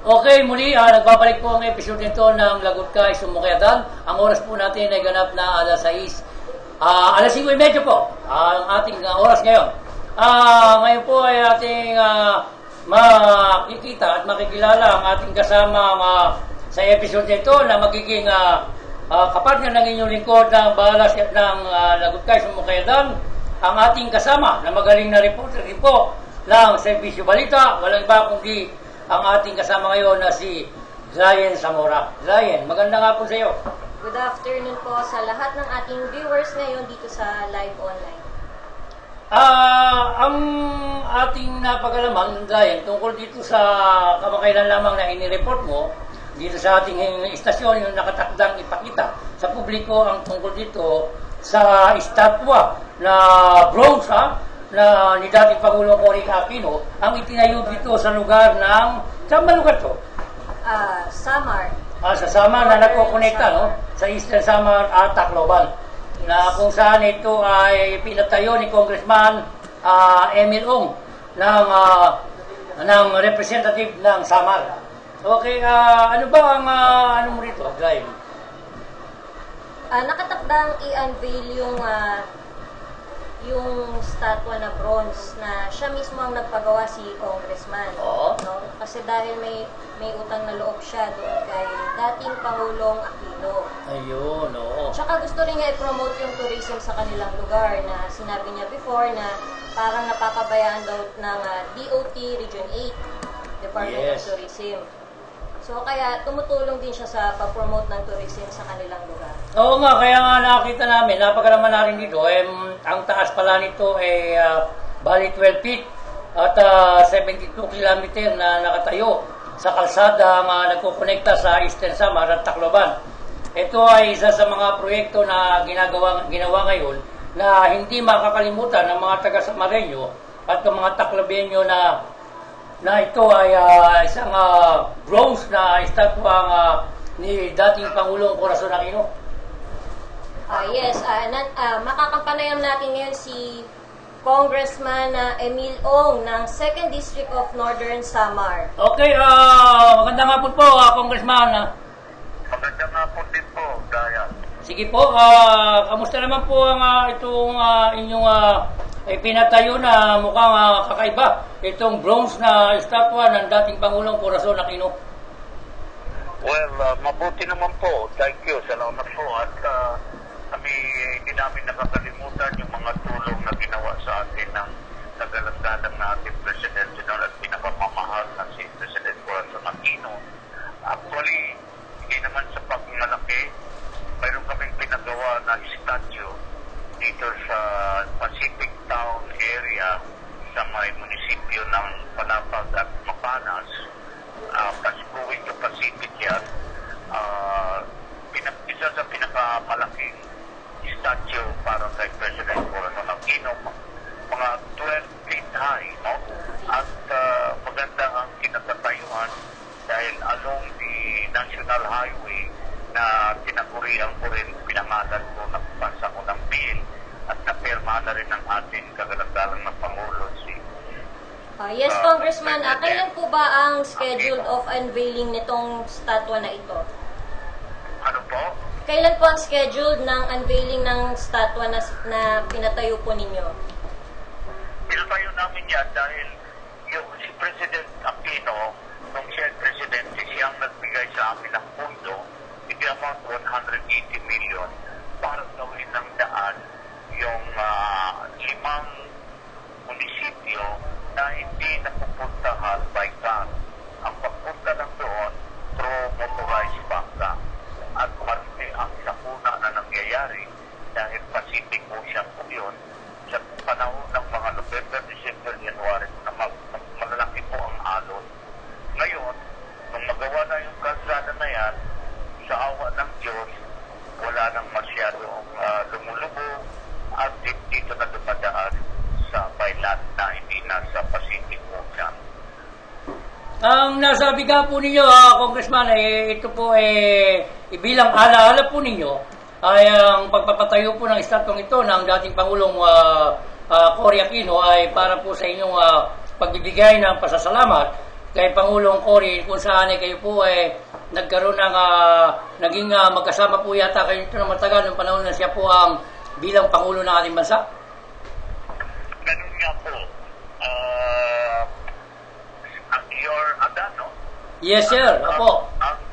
Okay, muli, nagbabalik po ang episode nito ng Lagot Ka, Sumukayadan. Ang oras po natin ay ganap na alas 6. Alas 5:30 po, ang ating oras ngayon. Ngayon po ay ating makikita at makikilala ang ating kasama sa episode nito na magiging kapartner ng inyong lingkod ng balas ng Lagot Ka, Sumukayadan. Ang ating kasama na magaling na reporter rin po ng Serbisyo Balita, walang iba kundi ang ating kasama ngayon na si Ryan Zamora. Ryan, maganda nga po sa iyo. Good afternoon po sa lahat ng ating viewers ngayon dito sa live online. Ang ating napag-alaman, Ryan, tungkol dito sa kamakailan lamang na inireport mo, dito sa ating istasyon, yung nakatakdang ipakita sa publiko ang tungkol dito sa estatwa na bronze, na ni dating Pangulong Cory Aquino ang itinayo dito sa lugar ng, saan ba lugar to? Samar. Sa Samar na nagkokonekta, no? Sa Eastern Samar at Tacloban. Yes. Na kung saan ito ay pinatayo ni Congressman Emil Ong ng representative ng Samar. Okay, ano ba ang ano mo rito, Drive? Nakatakdang i-unveil yung statwa na bronze na siya mismo ang nagpagawa si Congressman. Oo. No? Kasi dahil may utang na loob siya doon kay dating Pangulong Aquino. Ayun, oo. Tsaka gusto rin niya i-promote yung tourism sa kanilang lugar na sinabi niya before na parang napapabayaan daw ng DOT Region 8, Department Yes. of Tourism. So kaya tumutulong din siya sa pag-promote ng tourism sa kanilang lugar. Oo nga, kaya nga nakita namin, napagalaman na rin dito, ang taas pala nito ay bali 12 feet at 72 kilometer na nakatayo sa kalsada na nagkukonekta sa Eastern Samar at Tacloban. Ito ay isa sa mga proyekto na ginawa ngayon na hindi makakalimutan ng mga taga-Samareño at ng mga Taclobenyo na ito ay isang bronze na estatwa ni dating Pangulong Corazon Aquino. Yes, makakampanayan natin ngayon si Congressman Emil Ong ng 2nd District of Northern Samar. Okay, magandang hapon po, Congressman. Magandang hapon din po, Dayan. Sige po, kamusta naman po ang itong inyong pinatayo na mukhang kakaiba, itong bronze na estatwa ng dating Pangulong Corazon Aquino? Well, mabuti naman po. Thank you. Salamat po. At kami hindi namin nakakalimutan yung mga tulong na ginawa sa atin ng nagalandalang na ating Presidente noon at pinapamamahal na si President Corazon Aquino. Actually, hindi naman sa pagmalaki, mayroon kaming pinagawa na statue dito sa Pacific Town area sa may munisipyo ng Palapag at Mapanas. Going to Pacific yan. Isa sa pinakamalaking statue para kay President Corazon Aquino, mga 12 feet high, no? At maganda ang kinatatayuan dahil along the National Highway na tinagurian ko rin, pinangalan ko, nagpasa ko ng bill at napirma na rin ng ating kagalang-galang na Pangulo si Yes, Congressman, kailan po ba ang schedule of unveiling nitong statwa na ito? ano po? Kailan po ang schedule ng unveiling ng statwa na pinatayo po ninyo? Pinatayo namin yan dahil yung si President Aquino, nung siya presidente, siyang nagbigay sa amin ng pundo, in the amount 180 million para gawin ng daan yung 5 munisipyo na hindi napupuntahan by car. Ang pagpunta lang doon through motorized bangka. At marami ang sakuna na nangyayari dahil Pacific Ocean po yun. Sa panahon ng mga November, December, January na malalaki po ang alon. Ngayon, nung magawa na yung kalsada na yan, sa awa ng Diyos, wala nang masyadong lumulubog at dito na dumadaan sa Bailat na hindi nasa Pacific Ocean. Ang nasabi ka po ninyo, Congressman, ito po ibilang alaala po ninyo ay ang pagpapatayo po ng estatwang ito ng dating Pangulong Cory Aquino ay para po sa inyong pagbibigay ng pasasalamat kay Pangulong Cory kung saan kayo po nagkaroon ng naging magkasama po yata kayo ito na matagal nung panahon na siya po ang bilang Pangulo ng ating bansa? Ganun nga po. Your Adano, Yes, sir. Opo.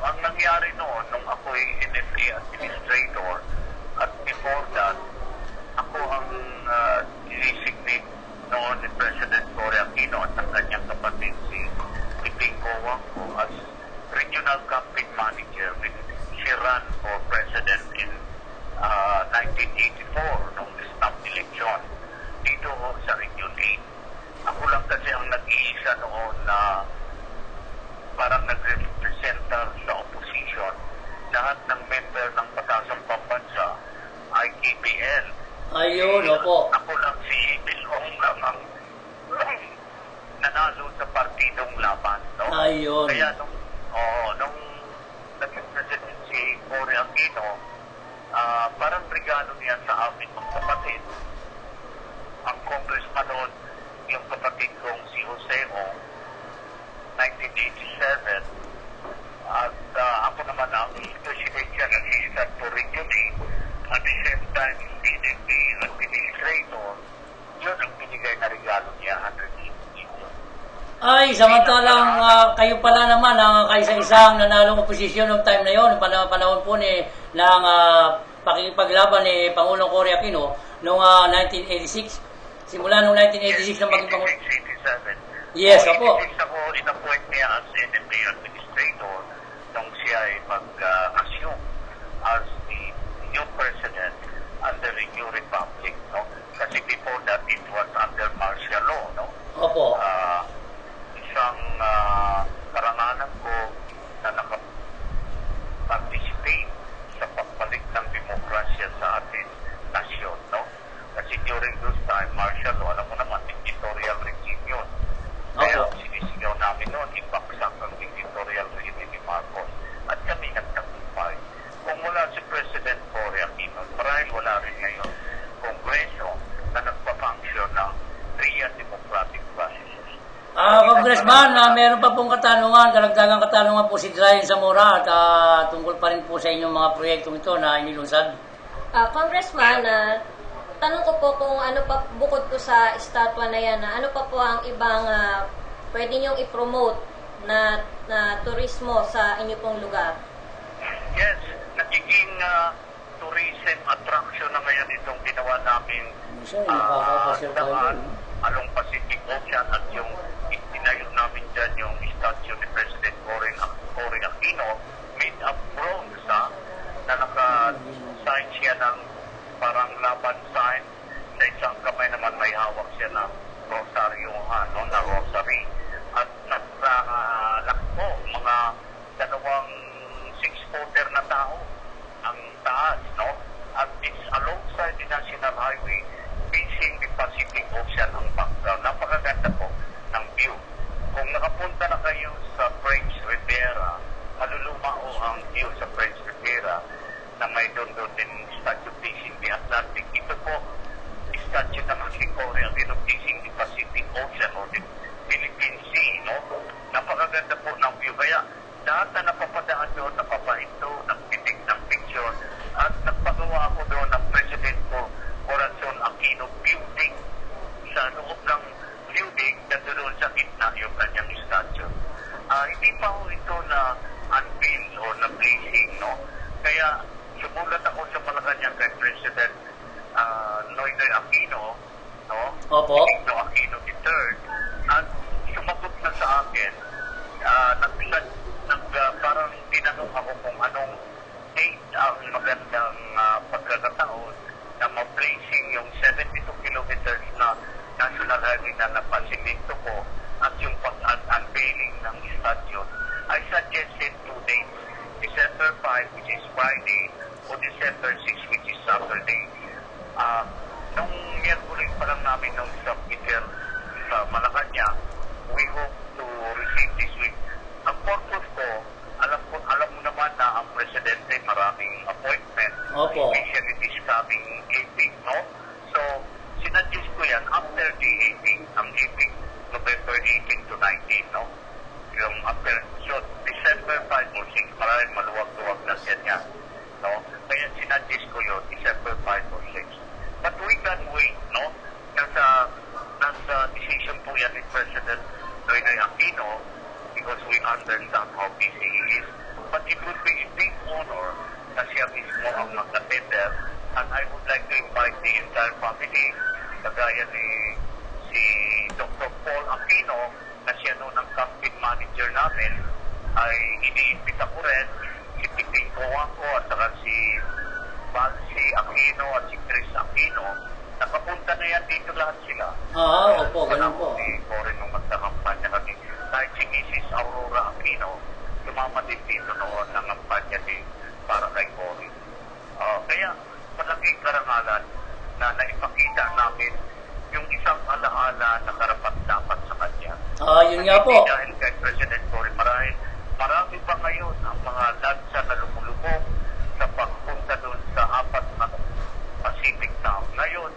ang nangyari noon, nung ako'y NFA administrator, at before that, ako ang designate noon ni President Cory Aquino at ng kanyang kapatid si Piping Cojuangco as regional campaign manager when she ran for president in 1984 nung snap election dito sa Region 8. Ako lang kasi ang nag-iisa noon na parang nag-representa sa opposition. Lahat ng member ng Batasang Pambansa ay KPL. Ayun, opo. Ako lang si Bilong lamang nanalo sa partidong laban. No? Ayun. Kaya nung naging president si Cory Aquino, parang regalo niya sa amin mga kapatid. Ang congressman noon, yung kapatid kong si Jose Ong, 1987, at ako naman ang presidential assistant for Region 8, at the same time, PNP administrator, yun ang binigay na regalo niya, 180 million. Ay, samantalang kayo pala naman ang kaisa-isang nanalong oposisyon noong time na yon, panahon po ng pakikipaglaban ni Pangulong Cory Aquino noong 1986. Simula noong 1986 na maging Pangulo. 1987. Yes, opo. Ako in-appoint niya as NFA administrator nung siya ay mag-assume as the new president under the new republic. No? Kasi before that, it was under martial law. No? Opo. Isang karangalan ko na participate sa pagbalik ng demokrasya sa ating nasyon, no? Kasi during those time, martial law, alam mo naman, dictatorial regime yun. Kaya sinisigaw namin noon, ipaksak ang dictatorial regime ni Marcos. At kami nagtagumpay. Kung mula si President Cory Aquino, marahil wala rin ngayon Kongreso na nagpa-function ng real democratic processes. Congressman, meron pa pong katanungan, karagdagang katanungan po si Ryan Zamora at tungkol pa rin po sa inyong mga proyektong ito na inilunsad. Congressman, tanong ko po kung ano pa, bukod po sa estatwa na yan, ano pa po ang ibang pwede niyong i-promote na turismo sa inyo pong lugar? Yes, nagiging tourism attraction na ngayon itong ginawa namin along Pacific Ocean at yung itinayo namin dyan yung statue ni President Cory Aquino made of bronze na naka-sign siya ng parang laban sign. Sa isang kamay naman may hawak siya ng rosaryo, na rosary. At naglakbo, mga dalawang 6-footer na tao ang taas, no? At it's alongside the National Highway facing the Pacific Ocean ang background. Napakaganda po ng view. Kung nakapunta na kayo sa French Riviera, malulumao ang view sa French Riviera na may doon din statue facing the Atlantic. Ito po, statue naman si Cory Aquino facing the Pacific Ocean o the Philippine Sea, no? Napakaganda po ng view. Kaya lahat na napapadaan doon, napapahinto, nagtitig ng picture, at nagpagawa ako doon ng President ko, Corazon Aquino Building. Sa loob ng building, doon sa gitna yung kanyang statue. Hindi pa ho ito na unveil o na placing, no? Kaya sumulat ako sa Malacanang kay President Noynoy Aquino, no? Opo. Benigno Aquino III, at sumagot na sa akin. Parang tinanong ako kung anong date ang magandang pagkakataon na ma-placing yung 72 kilometers na National Highway na napasimento ko at yung pag-unveiling ng statue. I suggested 2 dates, December 5, which is Friday, o December 6, which is Saturday. Nung Miyerkules pa lang namin nung submitter sa Malacanang, we hope to receive this week. Ang purpose ko, alam mo naman na ang Presidente maraming appointment, Opo. especially this coming 8 no? So, sinadjust ko yan after the 18, ang 18, November 18 to 19, no? understand how busy he is. But it would be a big honor na siya mismo ang mag-attender. And I would like to invite the entire family, kagaya ni si Dr. Paul Aquino, na siya noon ang campaign manager namin, ay iniimbita ko rin si Piting Coaco at saka si Balsi Aquino at si Chris Aquino. Nakapunta na yan dito lahat sila. Opo, ganun po. Si Corin nung magkakampanya kami. Kahit si Mrs. Aurora Aquino, tumama din dito noon ng kampanya din para kay Corin. Kaya malaking karangalan na naipakita namin yung isang alaala na karapat-dapat sa kanya. Yun nga po. Dahil kay President Cory marami pa ngayon ang mga lansa na lumulubog sa pagpunta doon sa 4 na Pacific Town. Ngayon,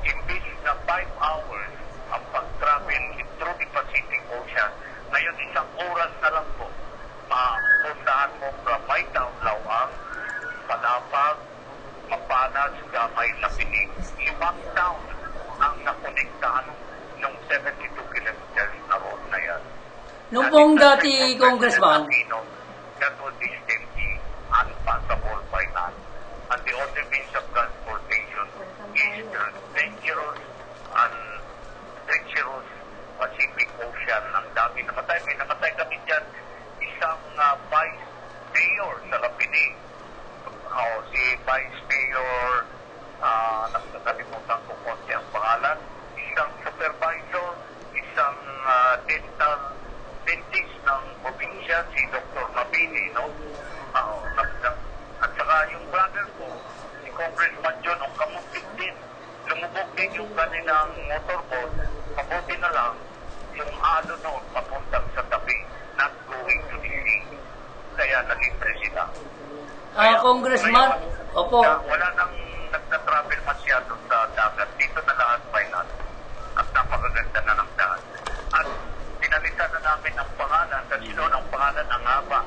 imbis na 5 hours ang pag-travel through the Pacific Ocean, ngayon 1 oras na lang po. Mapuntahan mo from my town, Lawang, Palapag, Mapanas, Gamay, Lapinig. 5 town ang nakonektahan ng 72 kilometers na road na yan. Nung pong dati, Congressman, that would be simply unpassable by land. And the only means of transportation is the dangerous and treacherous Pacific Ocean. Ang dami namatay. May namatay kami dyan. Isang vice mayor sa Lapinig. Si vice mayor, nakalimutan ko konti ang pangalan. Isang supervisor, isang dentist ng probinsya, si Dr. Mabini, no? At saka yung brother ko, si Congressman John, ang kamuntik din. Lumubog din yung kanilang motorboat. Mabuti na lang, yung alo noon, papuntang sa tabi, not going to the sea. Kaya nalibre sila. Congressman, opo. Wala nang nagta-travel masyado sa dagat. Dito na lahat by land. At napakaganda na ng daan. At pinalitan na namin ang pangalan kasi noon ang pangalan ang haba.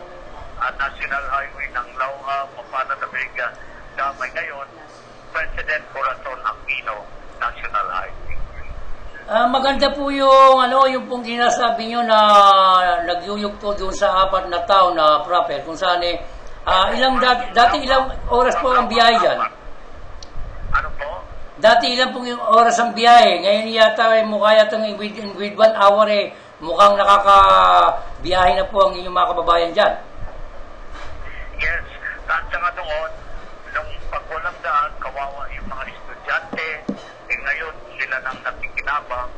At National Highway ng Lauha, Mapana de Vega, Damay. Ngayon, President Corazon Aquino National Highway. Maganda po yung pong sinasabi nyo na nagyuyugto doon sa 4 na town na proper, kung saan dati ilang oras po ang biyahe dyan? Ano po? Dati ilang pong yung oras ang biyahe. Ngayon yata mukha yata with 1 hour mukhang nakakabiyahe na po ang inyong mga kababayan dyan. Yes. At saka doon, nung pagwalang daan, kawawa yung mga estudyante. Ngayon, sila nang nakikinabang,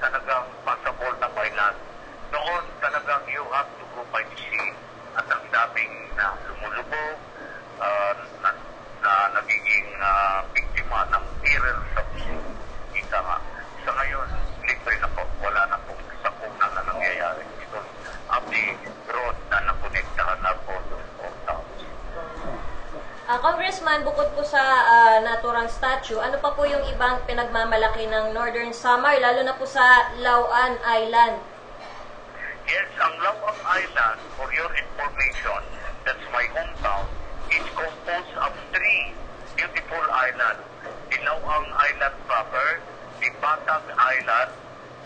talagang passable na by land. Noon, talagang you have to go by the sea. At ang daming na lumulubog, na nagiging biktima ng terror sa sea. Ika nga. Sa ngayon, libre na po. Wala na po sakunan na nangyayari. Ito ang the road na nakonektahan na po doon po towns. Congressman, bukod po sa naturang statue, ano pa po yung ibang pinagmamalaki ng Northern Samar, lalo na po sa Lauan Island? Yes, ang Lauan Island, for your information, that's my hometown, is composed of 3 beautiful islands. The Lauan Island proper, the Batang Island,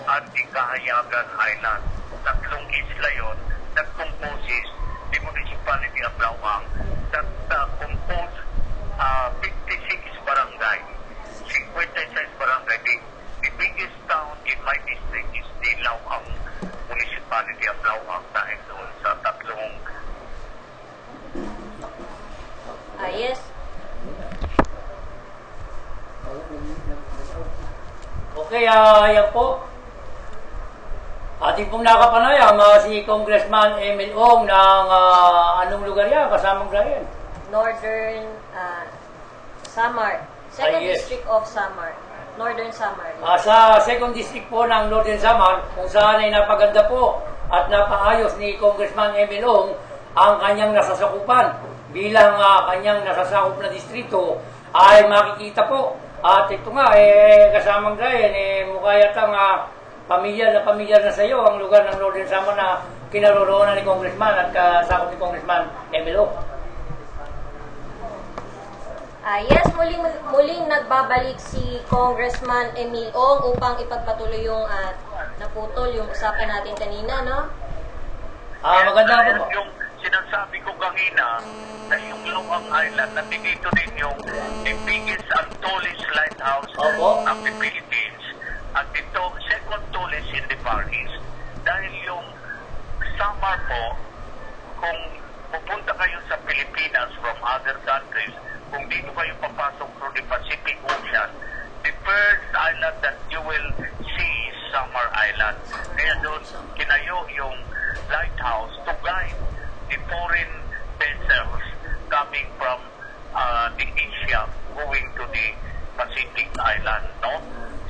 at the Kahayagan Island. 3 isla yun that composes the municipality of Lauan that compose 56 barangay, 56 barangay. The biggest town in my district is the Lauan municipality of Lauan dahil doon sa 3. Yes. Okay, yan po. Ating pong nakapanayam si Congressman Emil Ong ng anong lugar yan, kasamang Brian? Northern Samar. Second Yes. District of Samar. Northern Samar. Sa second district po ng Northern Samar, kung saan ay napaganda po at napaayos ni Congressman Emil Ong ang kanyang nasasakupan bilang kanyang nasasakop na distrito ay makikita po. At ito nga, kasamang Brian, mukha yatang pamilyar na sa iyo ang lugar ng Northern Samar na kinaroroonan ni Congressman at kasakop ni Congressman Emil Ong. Yes, muling nagbabalik si Congressman Emil Ong upang ipagpatuloy yung naputol yung usapan natin kanina, no? Maganda Dahil po. yung sinasabi ko kanina na yung Loang Island, nandito din yung the biggest and tallest lighthouse Opo. of the Philippines at ito second tallest in the Far East. Dahil yung Samar po, kung pupunta kayo sa Pilipinas from other countries, kung dito kayo papasok through the Pacific Ocean, the first island that you will see is Samar Island. Kaya doon kinayo yung lighthouse to guide the foreign vessels coming from the Asia going to the Pacific Island, no?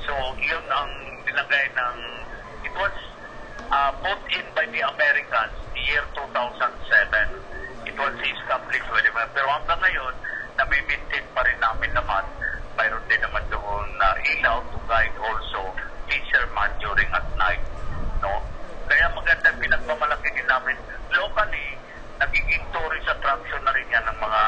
So, yun ang nilagay ng, it was put in by the Americans the year 2007. It was established by them. Pero hanggang ngayon, nami-maintain pa rin namin naman. Mayroon din naman doon na ilaw to guide also fisherman during at night, no? Kaya maganda, pinagmamalaki din namin locally, nagiging tourist attraction na rin yan ng mga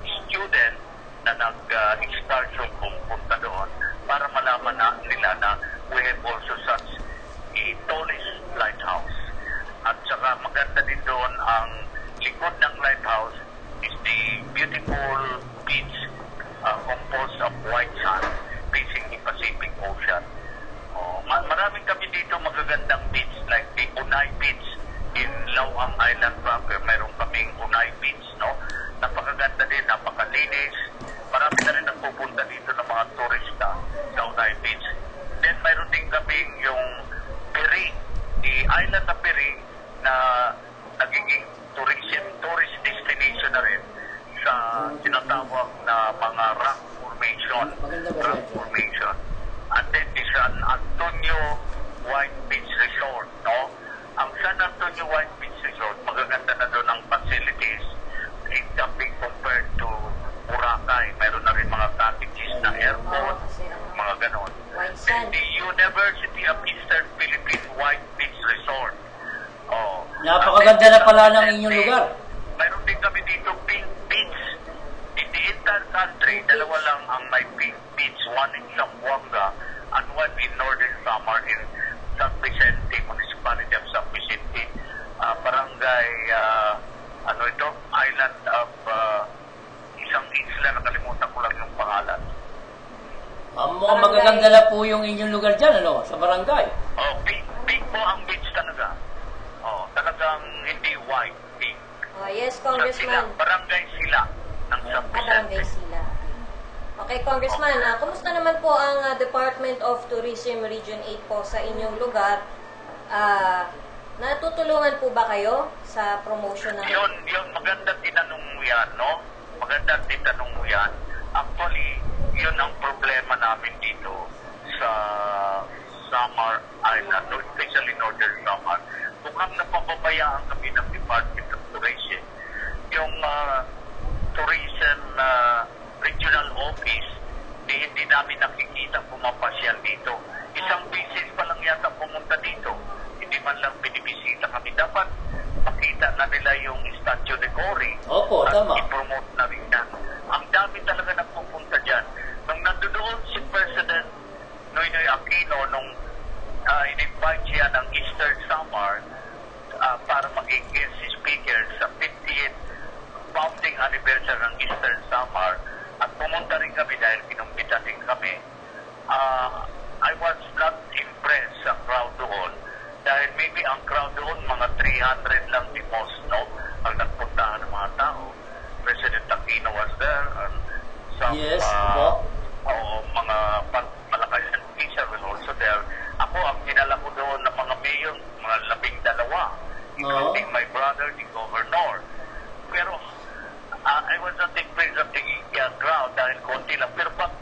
student na nag-excursion pumunta doon para malaman na nila na we have also such a tallest lighthouse. At saka maganda din doon ang likod ng lighthouse is the beautiful beach composed of white sand facing the Pacific Ocean. Maraming kami dito magagandang beach like the Unay Beach in Lawang Island proper. Mayroon kaming Unay Beach, no? Napakaganda din, napakalinis. Marami na rin nagpupunta dito ng mga turista sa Unay Beach. Then mayroon din kaming yung Piri, the island of Piri na nagiging tourist destination na rin sa tinatawag na mga rock formation. Rock formation. And then the San Antonio White Beach Resort, no? Ang San Antonio White Beach Resort, magaganda na doon ang facilities. It's being compared to Boracay. Meron na rin mga cottages na airport, mga ganon. Then the University of Eastern Philippine White Beach Resort. Napakaganda na pala ng inyong lugar. Mayroon din kami dito pink beach. In the entire country, dalawa lang ang may pink beach. One in Zamboanga and one in Northern Samar in San Vicente, Municipality of San Vicente. Barangay, island of isang isla, nakalimutan ko lang yung pangalan. Mukhang magaganda na po yung inyong lugar dyan, ano? Sa barangay. Pink po ang beach talaga. Talagang hindi white, pink. Yes, Sila, Congressman. barangay sila ng San Barangay Vicente. sila. Okay, Congressman, kumusta naman po ang Department of Tourism Region 8 po sa inyong lugar? Natutulungan po ba kayo sa promotion ng... Yun, magandang tinanong mo yan, no? Magandang tinanong mo yan. Actually, yun ang problema namin dito sa Samar Island, especially Northern Samar. Mukhang napapabayaan kami ng Department of Tourism. Yung tourism regional office, hindi namin nakikita pumapasyal dito. Isang beses pa lang yata pumunta dito. Hindi man lang binibisita kami. Dapat makita na nila yung Statue de Cory. Opo, at tama. i-promote na rin yan. Ang dami talaga nagpupunta dyan. Nung nandoon si President Noynoy Aquino, nung in-invite siya ng Eastern Samar para maging guest speaker sa 50th founding anniversary ng Eastern Samar, at pumunta rin kami dahil pinumbita din kami. I was not impressed sa crowd doon dahil maybe ang crowd doon mga 300 lang the most, no? Ang nagpuntahan ng mga tao. President Aquino was there and some Yes, po. mga malakayan official were also there. Ako, ang dinala ko doon ng mga mayor, mga 12, including my brother, the governor. Pero I was not impressed of the crowd dahil konti lang. Pero pag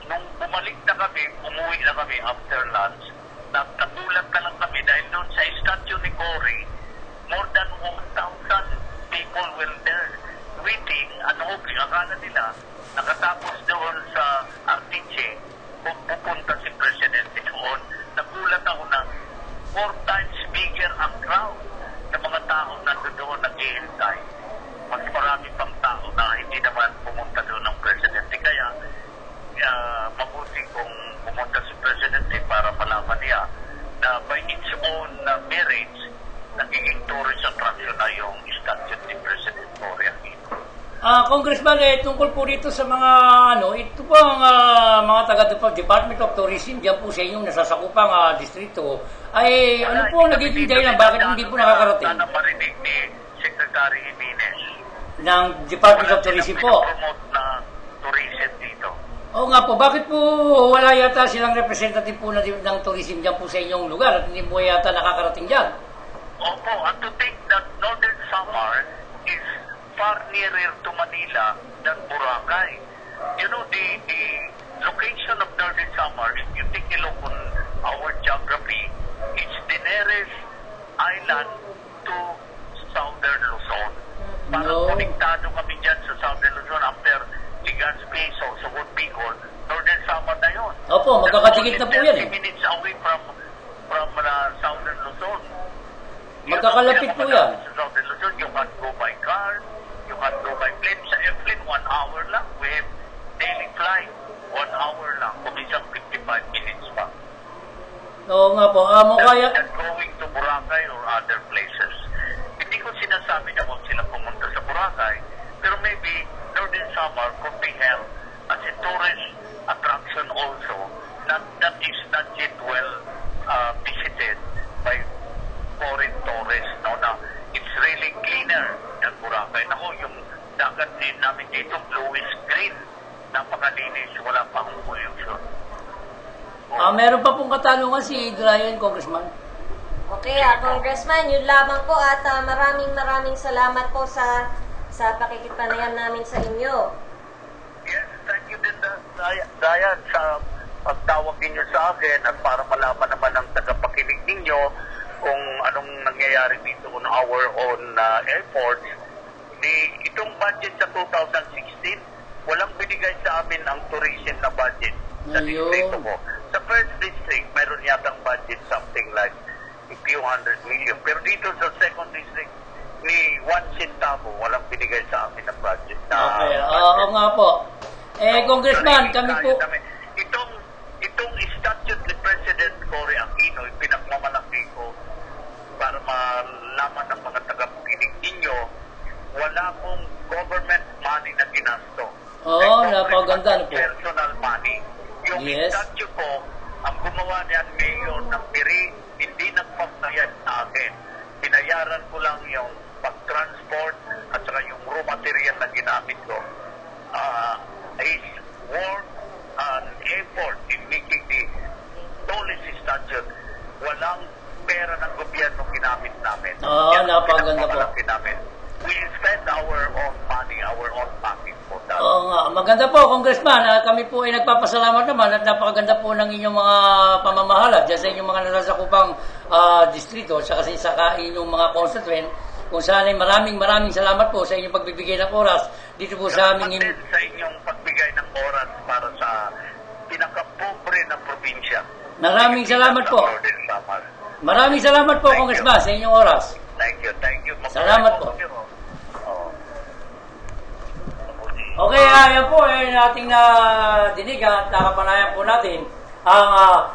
nung bumalik na kami, umuwi na kami after lunch, nagulat na lang kami dahil doon sa Statue ni Cory, more than 1,000 people were there waiting and hoping. Akala nila, nakatapos doon sa Artiche, kung pupunta si Presidente doon, nagulat ako na 4 times bigger ang crowd ng mga tao na doon nag-iintay. Mas marami pang tao na hindi naman pumunta doon ng Presidente. Kaya mabuti kung pumunta si Presidente para malaman niya na by Congressman, tungkol po dito sa mga ito po ang mga Department of Tourism diyan po sa inyong nasasakupang distrito ay ano po nagiging dahilan bakit hindi po nakakarating Sana marinig ni Secretary Jimenez ng Department of Tourism po? Promote na tourism dito. Oo nga po, bakit po wala yata silang representative po ng tourism diyan po sa inyong lugar at hindi po yata nakakarating diyan? Opo, and to think that Northern Samar is far nearer to Manila than Boracay. You know, the location of Northern Samar, if you take a look on our geography, it's the nearest island to Southern Luzon. Parang konektado kami dyan sa Southern Luzon after Legazpi, so Bicol, Northern Samar na yun. Opo, magkakadikit na po yan 30 minutes away from Southern Luzon. Magkakalapit po yan. Sa Southern Luzon, you can go by car, you can go by plane. Sa airplane, 1 hour lang. We have daily flight, 1 hour lang. Kumisang 55 minutes pa. Oo nga po, kaya... Than going to Boracay or other places. Hindi ko sinasabi na huwag sila pumunta sa Boracay, pero maybe Northern Samar could be held as a tourist attraction also that is not yet well visited by foreign tourists. No, na it's really cleaner than Boracay. Naku, yung dagat din namin dito, bluish green. Napakalinis, wala pa akong pollution. Meron pa pong katanungan si Brian, Congressman. Okay, Congressman, yun lamang po at maraming salamat po sa pakikipanayan namin sa inyo. Yes, thank you din, Dayan, sa pagtawag ninyo sa akin at para malaman naman ng tagapakinig ninyo kung anong nangyayari dito on our own airports. Itong budget sa 2016, walang binigay sa amin ang tourism na budget sa distrito ko. Sa first district, meron yatang budget something like a few 100 million. Pero dito sa second district, ni 1 centavo, walang binigay sa amin na budget. Okay, oo nga po. Congressman, kami po... Itong statute ni President Cory Aquino, pinagmamalaki ko para malaman ng mga tagapakinig ninyo, wala pong government money na ginasto. Oo, napaganda po. Personal money. Yung statute ko, ang gumawa niyan, Mayor ng Piri, hindi nagpapayad sa akin. Binayaran ko lang yung pag-transport at saka yung raw material na ginamit ko. His work and effort in making the policy statute, walang pera ng gobyerno ginamit namin. Napaganda po. We spend our own money, our own pocket for that. Oo nga, maganda po, Congressman. Kami po ay nagpapasalamat naman at napakaganda po ng inyong mga pamamahala dyan sa inyong mga nasasakupang distrito at sa inyong mga constituent. Kung saan ay maraming salamat po sa inyong pagbibigay ng oras dito po sa aming... sa inyong pagbigay ng oras para sa pinakapobre ng probinsya. Maraming salamat po. Maraming salamat po, Congressman, sa inyong oras. Thank you. Salamat po. Okay, yan po ating dinig at nakapanayan po natin ang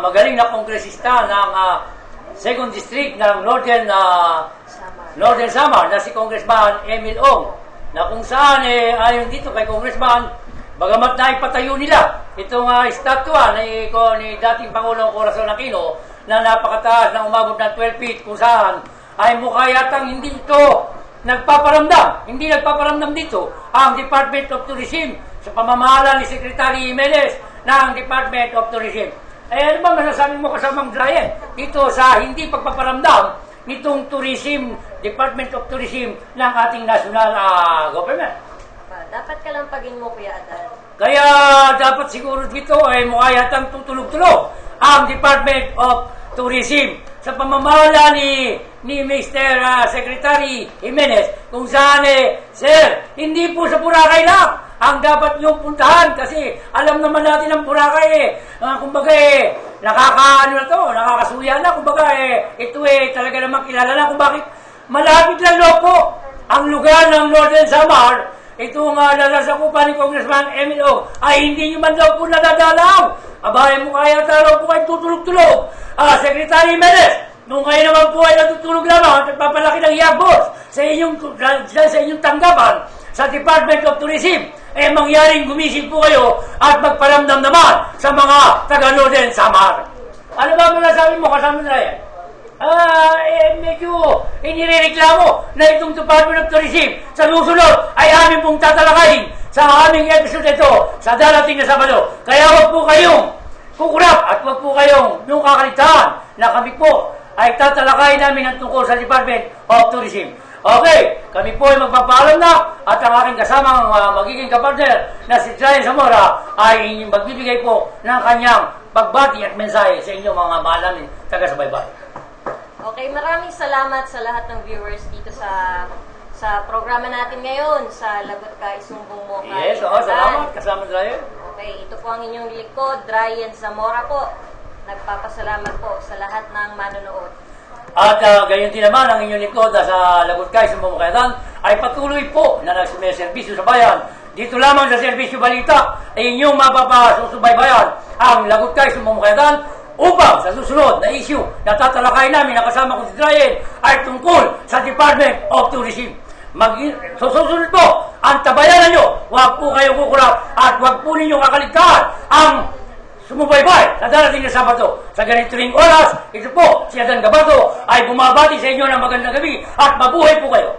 magaling na kongresista ng 2nd District ng Northern Samar na si Congressman Emil Ong, na kung saan ayon dito kay Congressman, bagamat na ipatayo nila itong estatwa ni dating Pangulong Corazon Aquino na napakataas na umabot ng 12 feet, kung saan ay mukha yatang hindi ito nagpaparamdam. Hindi nagpaparamdam dito ang Department of Tourism sa pamamahala ni Secretary Jimenez ng Department of Tourism. Ano ba masasabi mo, kasamang Brian, dito sa hindi pagpaparamdam nitong Department of Tourism ng ating national government? Dapat ka lang pagin mo, Kuya Adan. Kaya dapat siguro dito ay mukha yatang tutulog-tulog ang Department of Tourism sa pamamahala ni Mr. Secretary Jimenez, kung saan sir, hindi po sa Boracay lang ang dapat niyong puntahan, kasi alam naman natin ang Boracay kumbaga nakakasuya na, kumbaga ito talaga naman kilala na kung bakit malapit lang po ang lugar ng Northern Samar. Itong nalasakupan ni Congressman Emil Ong ay hindi nyo man daw po nadadalaw. Abahay mo kaya taraw po kayo tutulog-tulog. Secretary Jimenez, nung kayo naman po ay natutulog lamang at nagpapalaki ng yabos sa inyong tanggapan, sa Department of Tourism, mangyaring gumising po kayo at magparamdam naman sa mga taga-Northern Samar. Ano ba muna sabi mo, kasama na yan? Medyo inireklamo na itong Department of Tourism sa susunod ay aming pong tatalakayin sa aming episode ito sa darating na Sabado. Kaya huwag po kayong kukurap at huwag po kayong nung kakaligtaan na kami po ay tatalakayin namin ang tungkol sa Department of Tourism. Okay, kami po ay magpapaalam na at ang aking kasamang magiging kapartner na si Ryan Zamora ay magbibigay po ng kanyang pagbati at mensahe sa inyong mga mahal namin taga-subaybay. Okay, maraming salamat sa lahat ng viewers dito sa programa natin ngayon sa Lagot Ka, Isumbong Mo Ka. Yes, salamat. Kasama Ryan. Okay, ito po ang inyong likod, Ryan Zamora po. Nagpapasalamat po sa lahat ng manonood. At gayon din naman ang inyong likod sa Lagot Ka, Isumbong Mo Ka ay patuloy po na nagsumiservisyo sa bayan. Dito lamang sa Serbisyo Balita ay inyong mapapasusubaybayan ang Lagot Ka, Isumbong Mo Ka upang sa susunod na issue na tatalakayin namin na kasama ko si Ryan ay tungkol sa Department of Tourism. Susunod po, ang tabayanan nyo, huwag po kayo kukurap at huwag po ninyong kakaligtaan ang sumubaybay sa darating na Sabado. Sa ganito ring oras, ito po, si Adan Gabato ay bumabati sa inyo ng magandang gabi at mabuhay po kayo.